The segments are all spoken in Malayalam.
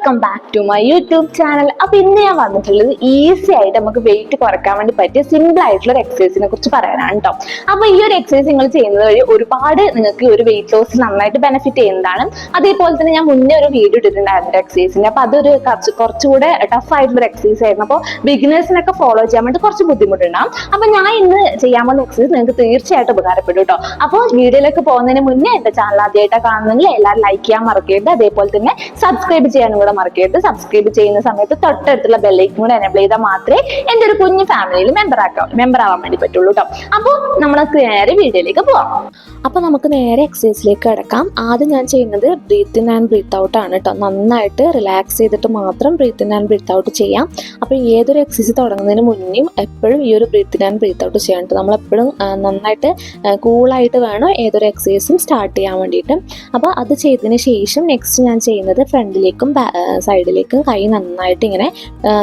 Welcome back to my YouTube channel. അപ്പൊ ഇന്ന് ഞാൻ വന്നിട്ടുള്ളത് ഈസി ആയിട്ട് നമുക്ക് വെയിറ്റ് കുറയ്ക്കാൻ വേണ്ടി പറ്റിയ സിമ്പിൾ ആയിട്ടുള്ള ഒരു എക്സസൈസിനെ കുറിച്ച് പറയാനാണ് കേട്ടോ. അപ്പൊ ഈ ഒരു എക്സസൈസ് നിങ്ങൾ ചെയ്യുന്നത് വഴി ഒരുപാട് നിങ്ങൾക്ക് ഒരു വെയിറ്റ് ലോസ് നന്നായിട്ട് ബെനിഫിറ്റ് ചെയ്യുന്നതാണ്. അതേപോലെ തന്നെ ഞാൻ മുന്നേ ഒരു വീഡിയോ ഇട്ടിട്ടുണ്ടായിരുന്നു എക്സസൈസിന്റെ. അപ്പൊ അതൊരു കുറച്ചുകൂടെ ടഫ് ആയിട്ടുള്ള ഒരു എക്സസൈസ് ആയിരുന്നു. അപ്പോൾ ബിഗിനേഴ്സിനൊക്കെ ഫോളോ ചെയ്യാൻ വേണ്ടി കുറച്ച് ബുദ്ധിമുട്ടുണ്ടാവും. അപ്പൊ ഞാൻ ഇന്ന് ചെയ്യാൻ പോകുന്ന എക്സസൈസ് നിങ്ങൾക്ക് തീർച്ചയായിട്ടും ഉപകാരപ്പെടും കേട്ടോ. അപ്പോൾ വീഡിയോയിലേക്ക് പോകുന്നതിന് മുന്നേ എന്റെ ചാനൽ ആദ്യമായിട്ട് കാണുന്നെങ്കിൽ എല്ലാവരും ലൈക്ക് ചെയ്യാൻ മറക്കരുത്. അതേപോലെ തന്നെ സബ്സ്ക്രൈബ് ചെയ്യാനും കൂടെ മറക്കരുത്. സബ്സ്ക്രൈബ് ചെയ്യുന്ന സമയത്ത് തൊട്ടടുത്തുള്ള ബെല്ലൈക്കൻ കൂടെ എനേബിൾ ചെയ്താൽ മാത്രമേ എന്റെ ഒരു കുഞ്ഞു ഫാമിലിയിൽ മെമ്പർ ആവാൻ വേണ്ടി പറ്റുള്ളൂ കേട്ടോ. അപ്പോൾ നമുക്ക് നേരെ വീഡിയോയിലേക്ക് പോവാം. അപ്പൊ നമുക്ക് നേരെ എക്സസൈസിലേക്ക് കിടക്കാം. ആദ്യം ഞാൻ ചെയ്യുന്നത് breathe in and breathe out ആണ് കേട്ടോ. നന്നായിട്ട് റിലാക്സ് ചെയ്തിട്ട് മാത്രം breathe in and breathe out ചെയ്യാം. അപ്പൊ ഏതൊരു എക്സസൈസ് തുടങ്ങുന്നതിന് മുന്നേയും എപ്പോഴും ഈ ഒരു breathe in and breathe out ചെയ്യാൻ കേട്ടോ. നമ്മളെപ്പോഴും നന്നായിട്ട് കൂളായിട്ട് വേണം ഏതൊരു എക്സസൈസും സ്റ്റാർട്ട് ചെയ്യാൻ വേണ്ടിയിട്ട്. അപ്പോൾ അത് ചെയ്തതിന് ശേഷം നെക്സ്റ്റ് ഞാൻ ചെയ്യുന്നത് ഫ്രണ്ടിലേക്കും സൈഡിലേക്കും കൈ നന്നായിട്ട് ഇങ്ങനെ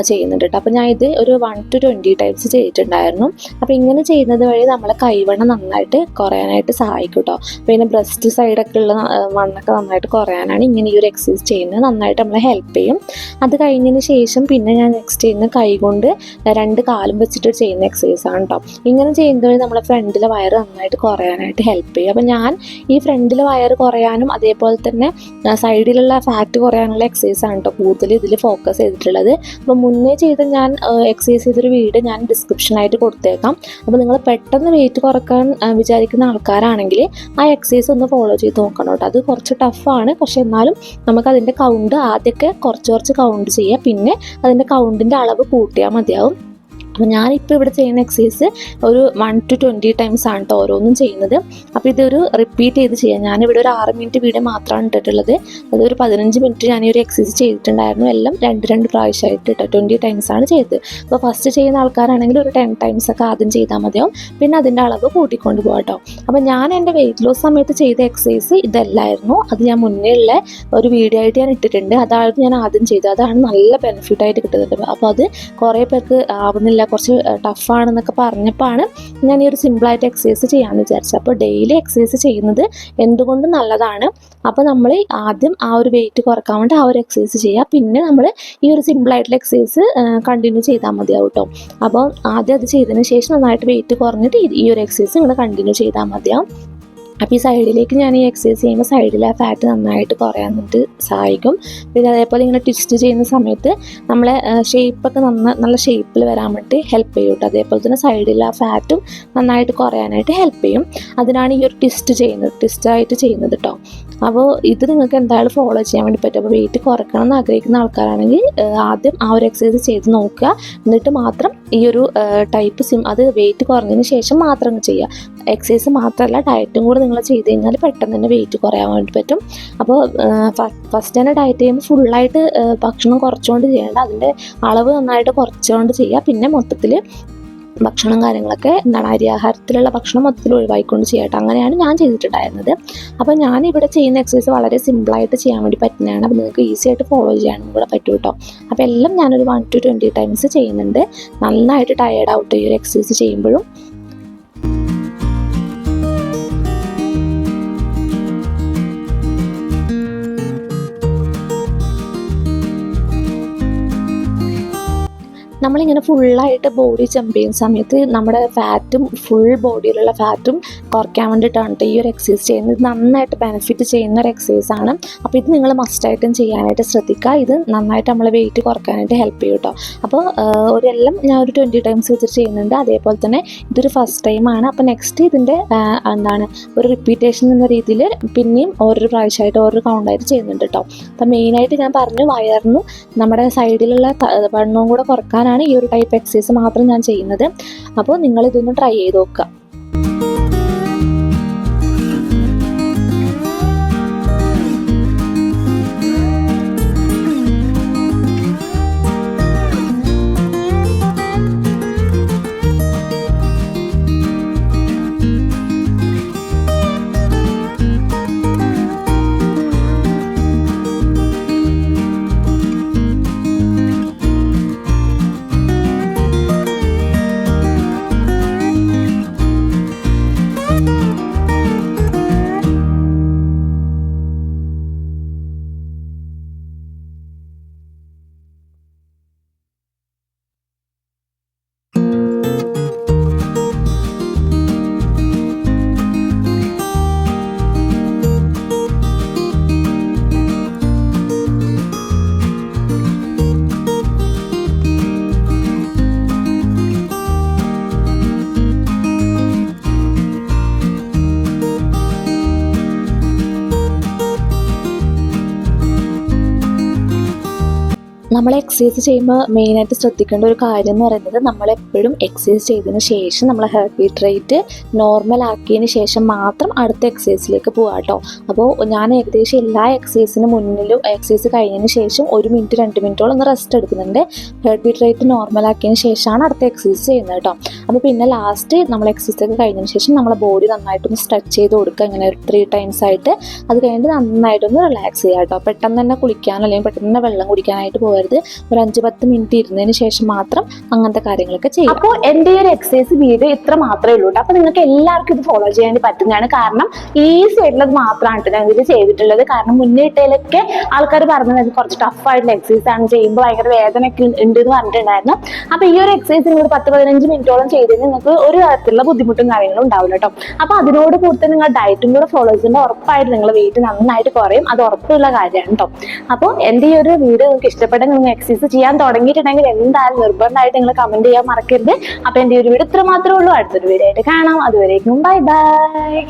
ചെയ്യുന്നുണ്ട് കേട്ടോ. അപ്പോൾ ഞാൻ ഇത് ഒരു 1 to 20 ടൈംസ് ചെയ്തിട്ടുണ്ടായിരുന്നു. അപ്പോൾ ഇങ്ങനെ ചെയ്യുന്നത് വഴി നമ്മളെ കൈവണ്ണം നന്നായിട്ട് കുറയാനായിട്ട് സഹായിക്കും കേട്ടോ. പിന്നെ ബ്രസ്റ്റ് സൈഡൊക്കെ ഉള്ള വണ്ണൊക്കെ നന്നായിട്ട് കുറയാനാണ് ഇങ്ങനെ ഈ ഒരു എക്സസൈസ് ചെയ്യുന്നത്. നന്നായിട്ട് നമ്മളെ ഹെൽപ്പ് ചെയ്യും. അത് കഴിഞ്ഞതിന് ശേഷം പിന്നെ ഞാൻ നെക്സ്റ്റ് ചെയ്യുന്ന കൈ കൊണ്ട് 2 കാലും വെച്ചിട്ട് ചെയ്യുന്ന എക്സസൈസ് ആണ് കേട്ടോ. ഇങ്ങനെ ചെയ്യുന്നത് വഴി നമ്മളെ ഫ്രണ്ടിലെ വയറ് നന്നായിട്ട് കുറയാനായിട്ട് ഹെൽപ്പ് ചെയ്യും. അപ്പോൾ ഞാൻ ഈ ഫ്രണ്ടിലെ വയറ് കുറയാനും അതേപോലെ തന്നെ സൈഡിലുള്ള ഫാറ്റ് കുറയാനുള്ള എക്സസൈസ് ആണ് കേട്ടോ കൂടുതൽ ഇതിൽ ഫോക്കസ് ചെയ്തിട്ടുള്ളത്. അപ്പോൾ മുന്നേ ചെയ്ത ഞാൻ എക്സസൈസ് ചെയ്തൊരു വീഡിയോ ഞാൻ ഡിസ്ക്രിപ്ഷനായിട്ട് കൊടുത്തേക്കാം. അപ്പോൾ നിങ്ങൾ പെട്ടെന്ന് വെയിറ്റ് കുറക്കാൻ വിചാരിക്കുന്ന ആൾക്കാരാണെങ്കിൽ ആ എക്സസൈസ് ഒന്ന് ഫോളോ ചെയ്ത് നോക്കണം കേട്ടോ. അത് കുറച്ച് ടഫാണ്, പക്ഷെ എന്നാലും നമുക്ക് അതിൻ്റെ കൗണ്ട് ആദ്യമൊക്കെ കുറച്ച് കൗണ്ട് ചെയ്യുക, പിന്നെ അതിൻ്റെ കൗണ്ടിൻ്റെ അളവ് കൂട്ടിയാൽ മതിയാവും. അപ്പോൾ ഞാനിപ്പോൾ ഇവിടെ ചെയ്യുന്ന എക്സസൈസ് ഒരു 1 to 20 ടൈംസ് ആണ് കേട്ടോ ഓരോന്നും ചെയ്യുന്നത്. അപ്പോൾ ഇതൊരു റിപ്പീറ്റ് ചെയ്ത് ചെയ്യാം. ഞാനിവിടെ ഒരു 6 മിനിറ്റ് വീഡിയോ മാത്രമാണ് ഇട്ടിട്ടുള്ളത്. അതൊരു 15 മിനിറ്റ് ഞാൻ ഈ ഒരു എക്സസൈസ് ചെയ്തിട്ടുണ്ടായിരുന്നു. എല്ലാം 2 പ്രാവശ്യമായിട്ട് കേട്ടോ 20 ടൈംസ് ആണ് ചെയ്തത്. അപ്പോൾ ഫസ്റ്റ് ചെയ്യുന്ന ആൾക്കാരാണെങ്കിൽ ഒരു 10 ടൈംസ് ഒക്കെ ആദ്യം ചെയ്താൽ മതിയാവും, പിന്നെ അതിൻ്റെ അളവ് കൂട്ടിക്കൊണ്ട് പോകാം കേട്ടോ. അപ്പോൾ ഞാൻ എൻ്റെ വെയിറ്റ് ലോസ് സമയത്ത് ചെയ്ത എക്സസൈസ് ഇതല്ലായിരുന്നു. അത് ഞാൻ മുന്നേ ഉള്ള ഒരു വീഡിയോ ആയിട്ട് ഞാൻ ഇട്ടിട്ടുണ്ട്. അതാണ് ഞാൻ ആദ്യം ചെയ്തത്. അതാണ് നല്ല ബെനിഫിറ്റായിട്ട് കിട്ടുന്നുണ്ട്. അപ്പോൾ അത് കുറേ പേർക്ക് ആവുന്നില്ല, കുറച്ച് ടഫാണെന്നൊക്കെ പറഞ്ഞപ്പോഴാണ് ഞാൻ ഈ ഒരു സിമ്പിളായിട്ട് എക്സസൈസ് ചെയ്യാമെന്ന് വിചാരിച്ചത്. അപ്പോൾ ഡെയിലി എക്സസൈസ് ചെയ്യുന്നത് എന്തുകൊണ്ടും നല്ലതാണ്. അപ്പോൾ നമ്മൾ ആദ്യം ആ ഒരു വെയിറ്റ് കുറക്കാൻ വേണ്ടി ആ ഒരു എക്സസൈസ് ചെയ്യുക, പിന്നെ നമ്മൾ ഈ ഒരു സിമ്പിളായിട്ടുള്ള എക്സസൈസ് കണ്ടിന്യൂ ചെയ്താൽ മതിയാവും കേട്ടോ. അപ്പോൾ ആദ്യം അത് ചെയ്തതിന് ശേഷം നന്നായിട്ട് വെയിറ്റ് കുറഞ്ഞിട്ട് ഈ ഒരു എക്സസൈസ് നിങ്ങൾ കണ്ടിന്യൂ ചെയ്താൽ മതിയാവും. അപ്പോൾ ഈ സൈഡിലേക്ക് ഞാൻ ഈ എക്സസൈസ് ചെയ്യുമ്പോൾ സൈഡിലെ ഫാറ്റ് നന്നായിട്ട് കുറയാൻ വേണ്ടി സഹായിക്കും. പിന്നെ അതേപോലെ ഇങ്ങനെ ട്വിസ്റ്റ് ചെയ്യുന്ന സമയത്ത് നമ്മളെ ഷേപ്പൊക്കെ നല്ല ഷേപ്പിൽ വരാൻ വേണ്ടി ഹെൽപ്പ് ചെയ്യും കേട്ടോ. അതേപോലെ തന്നെ സൈഡിലെ ആ ഫാറ്റും നന്നായിട്ട് കുറയാനായിട്ട് ഹെൽപ്പ് ചെയ്യും. അതിനാണ് ഈ ഒരു ട്വിസ്റ്റായിട്ട് ചെയ്യുന്നത് കേട്ടോ. അപ്പോൾ ഇത് നിങ്ങൾക്ക് എന്തായാലും ഫോളോ ചെയ്യാൻ വേണ്ടി പറ്റും. അപ്പോൾ വെയിറ്റ് കുറയ്ക്കണം എന്ന് ആഗ്രഹിക്കുന്ന ആൾക്കാരാണെങ്കിൽ ആദ്യം ആ ഒരു എക്സസൈസ് ചെയ്ത് നോക്കുക. എന്നിട്ട് മാത്രം ഈ ഒരു ടൈപ്പ് അത് വെയിറ്റ് കുറഞ്ഞതിന് ശേഷം മാത്രം ചെയ്യുക. എക്സസൈസ് മാത്രമല്ല, ഡയറ്റും കൂടെ നിങ്ങൾ ചെയ്ത് കഴിഞ്ഞാൽ പെട്ടെന്ന് തന്നെ വെയിറ്റ് കുറയാൻ വേണ്ടി പറ്റും. അപ്പോൾ ഫസ്റ്റ് തന്നെ ഡയറ്റ് ചെയ്യുമ്പോൾ ഫുള്ളായിട്ട് ഭക്ഷണം കുറച്ചുകൊണ്ട് ചെയ്യേണ്ട, അതിൻ്റെ അളവ് നന്നായിട്ട് കുറച്ചുകൊണ്ട് ചെയ്യുക. പിന്നെ മൊത്തത്തിൽ ഭക്ഷണം കാര്യങ്ങളൊക്കെ അരിയാഹാരത്തിലുള്ള ഭക്ഷണം മൊത്തത്തിൽ ഒഴിവാക്കിക്കൊണ്ട് ചെയ്യട്ടെ. അങ്ങനെയാണ് ഞാൻ ചെയ്തിട്ടുണ്ടായിരുന്നത്. അപ്പോൾ ഞാനിവിടെ ചെയ്യുന്ന എക്സസൈസ് വളരെ സിമ്പിളായിട്ട് ചെയ്യാൻ വേണ്ടി പറ്റുന്നതാണ്. അപ്പോൾ നിങ്ങൾക്ക് ഈസി ആയിട്ട് ഫോളോ ചെയ്യാനും കൂടെ പറ്റും കേട്ടോ. അപ്പോൾ എല്ലാം ഞാനൊരു 1 to 20 ടൈംസ് ചെയ്യുന്നുണ്ട്. നന്നായിട്ട് ടയേർഡ് ഔട്ട് ഈ ഒരു എക്സസൈസ് ചെയ്യുമ്പോഴും. നമ്മളിങ്ങനെ ഫുള്ളായിട്ട് ബോഡി ജമ്പ് ചെയ്യുന്ന സമയത്ത് നമ്മുടെ ഫാറ്റും ഫുൾ ബോഡിയിലുള്ള ഫാറ്റും കുറയ്ക്കാൻ വേണ്ടിയിട്ടാണ് ഈ ഒരു എക്സസൈസ് ചെയ്യുന്നത്. നന്നായിട്ട് ബെനിഫിറ്റ് ചെയ്യുന്ന ഒരു എക്സസൈസ് ആണ്. അപ്പോൾ ഇത് നിങ്ങൾ മസ്റ്റായിട്ടും ചെയ്യാനായിട്ട് ശ്രദ്ധിക്കുക. ഇത് നന്നായിട്ട് നമ്മളെ വെയിറ്റ് കുറയ്ക്കാനായിട്ട് ഹെൽപ്പ് ചെയ്യും കേട്ടോ. അപ്പോൾ ഒരെല്ലാം ഞാൻ ഒരു 20 ടൈംസ് വെച്ചിട്ട് ചെയ്യുന്നുണ്ട്. അതേപോലെ തന്നെ ഇതൊരു ഫസ്റ്റ് ടൈമാണ്. അപ്പോൾ നെക്സ്റ്റ് ഇതിൻ്റെ ഒരു റിപ്പീറ്റേഷൻ എന്ന രീതിയിൽ പിന്നെയും ഓരോ പ്രാവശ്യമായിട്ട് ഓരോ കൗണ്ടായിട്ട് ചെയ്യുന്നുണ്ട് കേട്ടോ. അപ്പോൾ മെയിനായിട്ട് ഞാൻ പറഞ്ഞു വയറിനും നമ്മുടെ സൈഡിലുള്ള വണ്ണവും കൂടെ കുറയ്ക്കാനാണ് ഈ ഒരു ടൈപ്പ് എക്സസൈസ് മാത്രം ഞാൻ ചെയ്യുന്നത്. അപ്പോൾ നിങ്ങൾ ഇതൊന്ന് ട്രൈ ചെയ്ത് നോക്കുക. നമ്മൾ എക്സസൈസ് ചെയ്യുമ്പോൾ മെയിനായിട്ട് ശ്രദ്ധിക്കേണ്ട ഒരു കാര്യം എന്ന് പറയുന്നത് നമ്മളെപ്പോഴും എക്സസൈസ് ചെയ്തതിന് ശേഷം നമ്മൾ ഹാർട്ട് ബീറ്റ് റേറ്റ് നോർമൽ ആക്കിയതിന് ശേഷം മാത്രം അടുത്ത എക്സസൈസിലേക്ക് പോകാം കേട്ടോ. അപ്പോൾ ഞാൻ ഏകദേശം എല്ലാ എക്സസൈസിന് മുന്നിലും എക്സസൈസ് കഴിഞ്ഞതിന് ശേഷം 1 മിനിറ്റ് 2 മിനിറ്റോളം ഒന്ന് റെസ്റ്റ് എടുക്കുന്നുണ്ട്. ഹാർട്ട് ബീറ്റ് റേറ്റ് നോർമൽ ആക്കിയതിന് ശേഷമാണ് അടുത്ത എക്സസൈസ് ചെയ്യുന്നത് കേട്ടോ. അപ്പോൾ പിന്നെ ലാസ്റ്റ് നമ്മൾ എക്സസൈസ് ഒക്കെ കഴിഞ്ഞതിന് ശേഷം നമ്മളെ ബോഡി നന്നായിട്ടൊന്ന് സ്ട്രെച്ച് ചെയ്ത് കൊടുക്കുക, ഇങ്ങനെ 3 ടൈംസ് ആയിട്ട്. അത് കഴിഞ്ഞിട്ട് നന്നായിട്ടൊന്ന് റിലാക്സ് ചെയ്യുക കേട്ടോ. പെട്ടെന്ന് തന്നെ കുളിക്കാനോ അല്ലെങ്കിൽ പെട്ടെന്ന് തന്നെ വെള്ളം കുടിക്കാനായിട്ട് പോകരുത്. ഒരു 5-10 മിനിറ്റ് ഇരുന്നതിന് ശേഷം മാത്രം അങ്ങനത്തെ കാര്യങ്ങളൊക്കെ ചെയ്യും. അപ്പോൾ എൻ്റെ ഈ ഒരു എക്സസൈസ് വീഡിയോ ഇത്ര മാത്രമേ ഉള്ളൂ. അപ്പോൾ നിങ്ങൾക്ക് എല്ലാവർക്കും ഇത് ഫോളോ ചെയ്യാൻ പറ്റുന്നതാണ്. കാരണം ഈസി ആയിട്ടുള്ളത് മാത്രമാണ് ഞാൻ ഇത് ചെയ്തിട്ടുള്ളത്. കാരണം മുന്നേറ്റയിലൊക്കെ ആൾക്കാർ പറഞ്ഞത് കുറച്ച് ടഫ് ആയിട്ടുള്ള എക്സസൈസ് ആണ്, ചെയ്യുമ്പോൾ ഭയങ്കര വേദന ഒക്കെ ഉണ്ട് എന്ന് പറഞ്ഞിട്ടുണ്ടായിരുന്നു. അപ്പോൾ ഈ ഒരു എക്സസൈസ് നിങ്ങൾ 10-15 മിനിറ്റോളം ചെയ്തതിന് നിങ്ങൾക്ക് ഒരു തരത്തിലുള്ള ബുദ്ധിമുട്ടും കാര്യങ്ങളും ഉണ്ടാവില്ല കേട്ടോ. അപ്പോൾ അതിനോട് കൂടുതൽ നിങ്ങൾ ഡയറ്റും കൂടെ ഫോളോ ചെയ്യുമ്പോൾ ഉറപ്പായിട്ട് നിങ്ങൾ വെയിറ്റ് നന്നായിട്ട് കുറയും. അത് ഉറപ്പുള്ള കാര്യമാണ് കേട്ടോ. അപ്പോൾ എൻ്റെ ഈ ഒരു വീഡിയോ നിങ്ങൾക്ക് ഇഷ്ടപ്പെട്ട നിങ്ങൾ എക്സസൈസ് ചെയ്യാൻ തുടങ്ങിയിട്ടുണ്ടെങ്കിൽ എന്തായാലും നിർബന്ധമായിട്ട് നിങ്ങൾ കമന്റ് ചെയ്യാൻ മറക്കരുത്. അപ്പൊ എൻ്റെ ഒരു വീഡിയോ ഇത്ര മാത്രമേ ഉള്ളൂ. അടുത്തൊരു വീഡിയോ ആയിട്ട് കാണാം. അതുവരേക്കും ബൈ ബൈ.